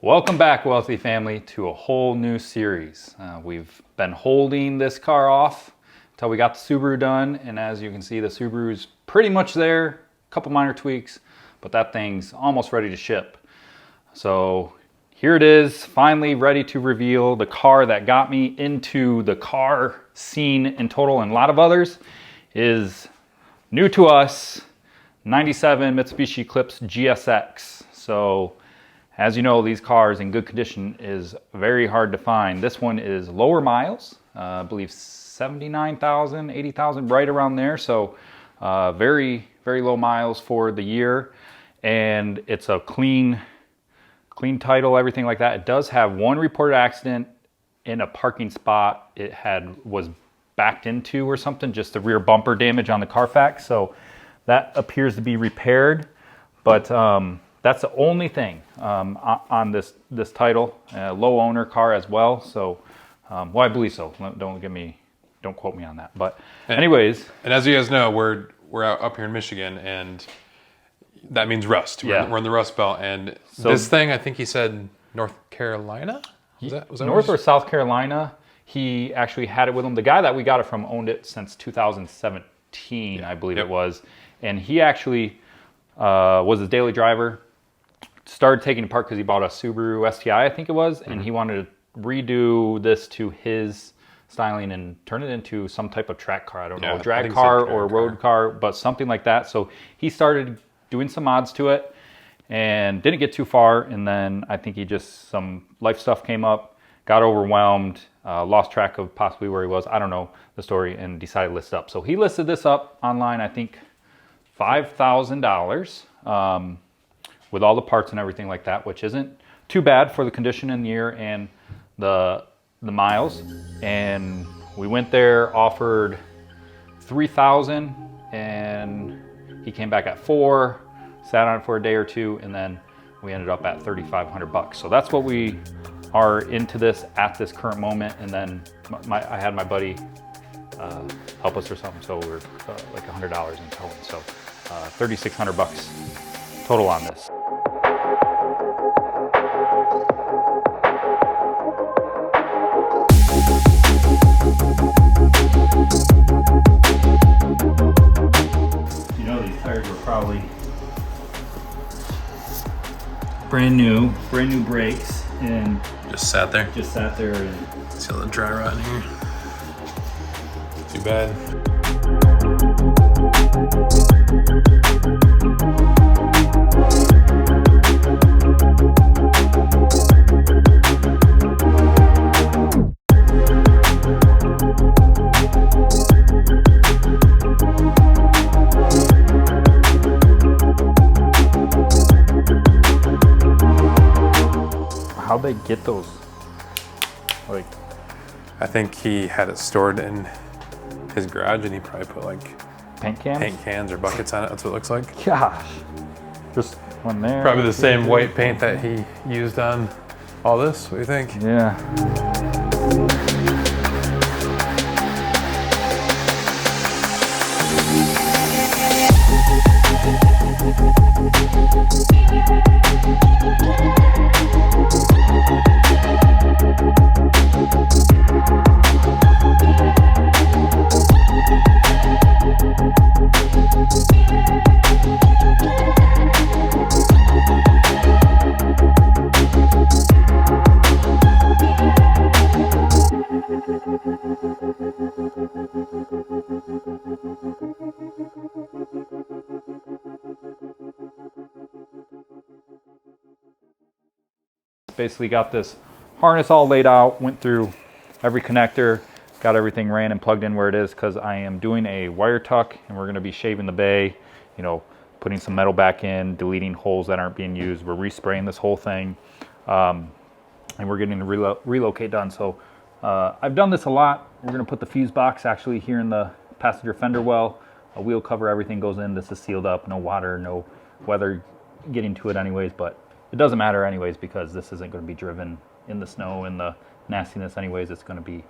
Welcome back, Wealthy Family, to a whole new series. We've been holding this car off until we got the Subaru done, and as you can see, the Subaru's pretty much there, a couple minor tweaks, but that thing's almost ready to ship. So here it is, finally ready to reveal the car that got me into the car scene in total, and a lot of others, is new to us, 97 Mitsubishi Eclipse GSX. So as you know, these cars in good condition is very hard to find. This one is lower miles, I believe 79,000, 80,000, right around there. So very, very low miles for the year. And it's a clean title, everything like that. It does have one reported accident in a parking spot. It was backed into or something, just the rear bumper damage on the Carfax. So that appears to be repaired. But that's the only thing on this title. Low owner car as well. So, well, I believe so. Don't quote me on that. But anyways. And as you guys know, we're up here in Michigan, and that means rust. We're in the Rust Belt. And so this thing, I think he said North Carolina? Was that North or South Carolina? He actually had it with him. The guy that we got it from owned it since 2017, I believe it was. And he actually was his daily driver. Started taking it apart because he bought a Subaru STI, I think it was, and he wanted to redo this to his styling and turn it into some type of track car. I don't know, drag car or road car, but something like that. So he started doing some mods to it and didn't get too far. And then I think some life stuff came up, got overwhelmed, lost track of possibly where he was. I don't know the story, and decided to list it up. So he listed this up online, I think $5,000. With all the parts and everything like that, which isn't too bad for the condition in the year and the miles. And we went there, offered $3,000, and he came back at $4,000, sat on it for a day or two, and then we ended up at $3,500. So that's what we are into this at this current moment. And then I had my buddy help us or something, so we're like $100 in total. So $3,600 total on this. You know, these tires were probably brand new brakes, and just sat there. And see all the dry rot in here. Too bad. How'd they get those? Like, I think he had it stored in his garage, and he probably put like paint cans or buckets on it. That's what it looks like. Gosh, just one there. Probably the same white paint that he used on all this. What do you think? Yeah. Basically got this harness all laid out, went through every connector, got everything ran and plugged in where it is, because I am doing a wire tuck, and we're going to be shaving the bay, you know, putting some metal back in, deleting holes that aren't being used. We're respraying this whole thing, and we're getting the relocate done. So I've done this a lot. We're going to put the fuse box actually here in the passenger fender well. A wheel cover, everything goes in. This is sealed up, no water, no weather getting to it anyways, but it doesn't matter anyways, because this isn't going to be driven in the snow and the nastiness anyways. It's going to be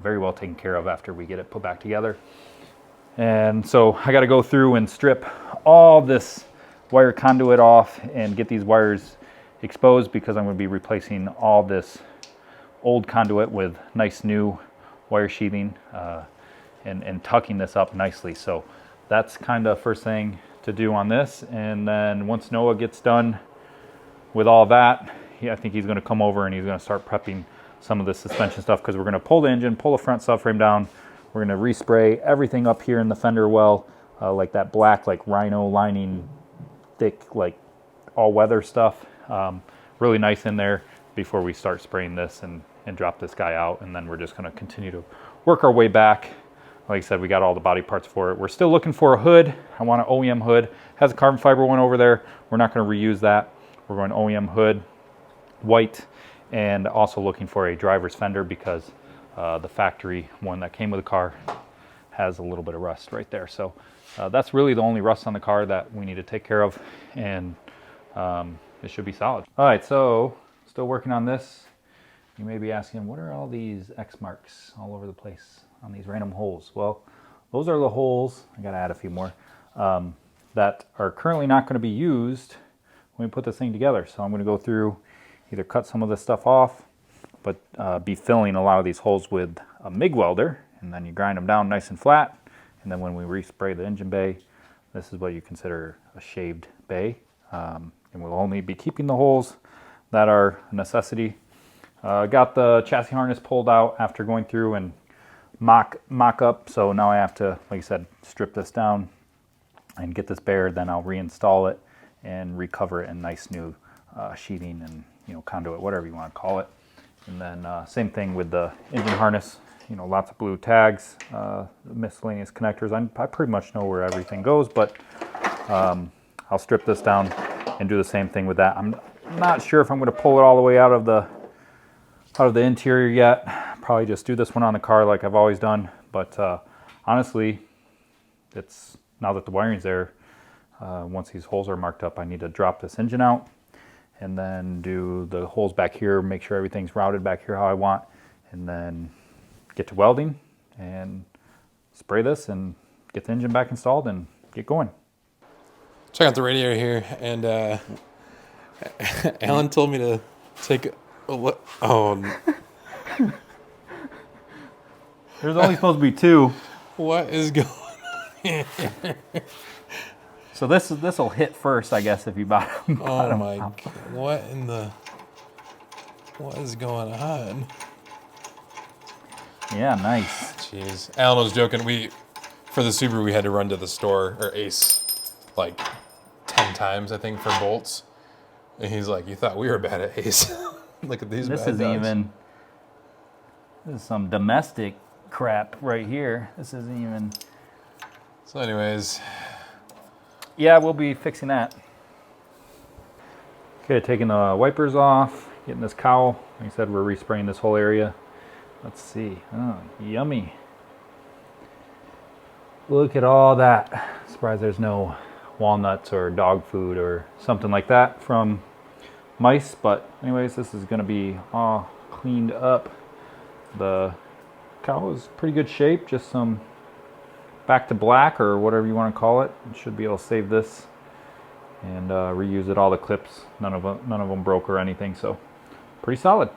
very well taken care of after we get it put back together. And so I got to go through and strip all this wire conduit off and get these wires exposed because I'm going to be replacing all this old conduit with nice new wire sheathing and tucking this up nicely. So that's kind of first thing to do on this. And then once Noah gets done with all that, I think he's going to come over and he's going to start prepping some of the suspension stuff, because we're going to pull the engine, pull the front subframe down. We're going to respray everything up here in the fender well, like that black, like rhino lining, thick, like all-weather stuff. Really nice in there before we start spraying this and drop this guy out. And then we're just going to continue to work our way back. Like I said, we got all the body parts for it. We're still looking for a hood. I want an OEM hood. Has a carbon fiber one over there. We're not going to reuse that. We're going OEM hood, white, and also looking for a driver's fender, because the factory one that came with the car has a little bit of rust right there. So that's really the only rust on the car that we need to take care of, and it should be solid. All right, so still working on this. You may be asking, what are all these X marks all over the place on these random holes? Well, those are the holes, I gotta add a few more, that are currently not gonna be used when we put this thing together. So I'm gonna go through, either cut some of this stuff off, but be filling a lot of these holes with a MIG welder, and then you grind them down nice and flat. And then when we respray the engine bay, this is what you consider a shaved bay. And we'll only be keeping the holes that are a necessity. Got the chassis harness pulled out after going through and mock up. So now I have to, like I said, strip this down and get this bare. Then I'll reinstall it and recover it in nice new sheathing and conduit, whatever you want to call it. And then same thing with the engine harness. Lots of blue tags, miscellaneous connectors. I pretty much know where everything goes, but I'll strip this down and do the same thing with that. I'm not sure if I'm going to pull it all the way out of the interior yet. Probably just do this one on the car like I've always done. But honestly, it's now that the wiring's there, once these holes are marked up, I need to drop this engine out and then do the holes back here, make sure everything's routed back here how I want, and then get to welding and spray this and get the engine back installed and get going. Check out the radiator here, and Alan told me to take a look. Oh, there's only supposed to be two. What is going on? So this will hit first, I guess, if you bottom. Oh my God! What is going on? Yeah, nice. Jeez, Alan was joking. For the Subaru, we had to run to the store or Ace like 10 times, I think, for bolts. And he's like, "You thought we were bad at Ace? Look at these." This bad dogs. This is some domestic crap right here. This isn't even. So, anyways. Yeah, we'll be fixing that. Okay, taking the wipers off, getting this cowl. Like I said, we're respraying this whole area. Let's see. Oh, yummy. Look at all that. Surprised there's no walnuts or dog food or something like that from mice. But anyways, this is going to be all cleaned up. The cowl is pretty good shape. Just some back to black or whatever you want to call it. You should be able to save this and reuse it. All the clips, none of them broke or anything, so pretty solid.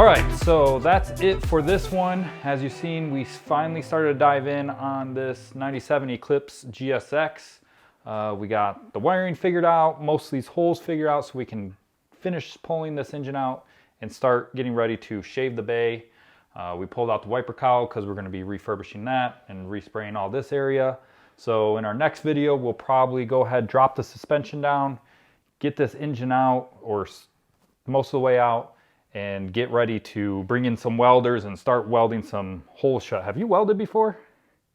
right, so that's it for this one. As you've seen, we finally started to dive in on this 97 Eclipse GSX. We got the wiring figured out, most of these holes figured out, so we can finish pulling this engine out and start getting ready to shave the bay. We pulled out the wiper cowl because we're going to be refurbishing that and respraying all this area. So in our next video, we'll probably go ahead, drop the suspension down, get this engine out or most of the way out, and get ready to bring in some welders and start welding some holes shut. Have you welded before?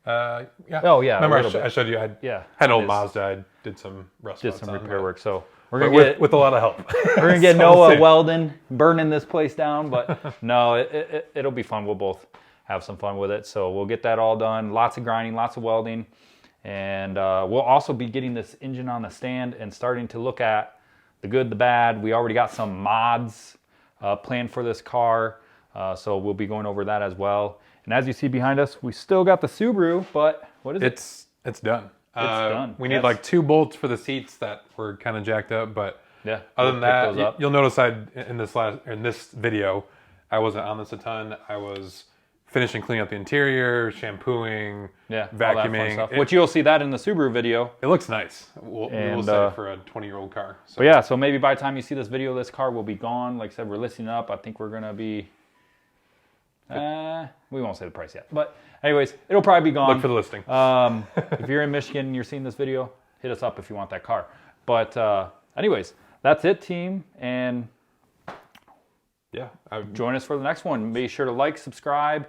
Yeah. Oh yeah. Remember I showed you I had an old Mazda. I did some rust. Did some repair work. So we're but gonna get with a lot of help. we're gonna get Noah welding, burning this place down. But no, it'll be fun. We'll both have some fun with it. So we'll get that all done. Lots of grinding, lots of welding, and we'll also be getting this engine on the stand and starting to look at the good, the bad. We already got some mods planned for this car, so we'll be going over that as well. And as you see behind us, we still got the Subaru, but what is it? It's done. It's done. We need like 2 bolts for the seats that were kind of jacked up, but yeah. Other than that, you'll notice in this video, I wasn't on this a ton. I was finishing cleaning up the interior, shampooing, vacuuming. Stuff. Which you'll see that in the Subaru video. It looks nice. We'll say for a 20-year-old car. So. But yeah, so maybe by the time you see this video, this car will be gone. Like I said, we're listing it up. I think we're gonna be. We won't say the price yet, but anyways, it'll probably be gone. Look for the listing. If you're in Michigan and you're seeing this video, hit us up if you want that car. But anyways, that's it, team, and yeah, join us for the next one. Be sure to like, subscribe,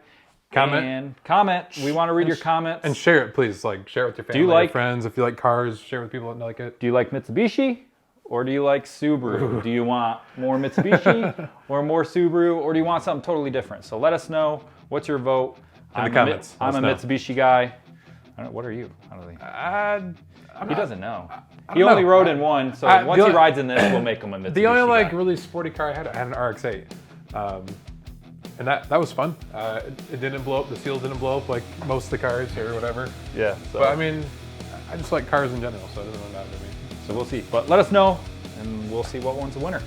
comment. And comment. We want to read your comments and share it, please. Like share it with your family, your friends. If you like cars, share it with people that like it. Do you like Mitsubishi? Or do you like Subaru? Do you want more Mitsubishi or more Subaru? Or do you want something totally different? So let us know. What's your vote? In the comments. I'm a Mitsubishi guy. I don't, what are you? I don't think. He doesn't know. He only rode in one, so once he rides in this, we'll make him a Mitsubishi The only guy. really sporty car I had an RX-8. And that was fun. It didn't blow up. The seals didn't blow up like most of the cars here or whatever. Yeah. So. But I mean, I just like cars in general, so it doesn't really matter to me. So we'll see. But let us know, and we'll see what one's the winner.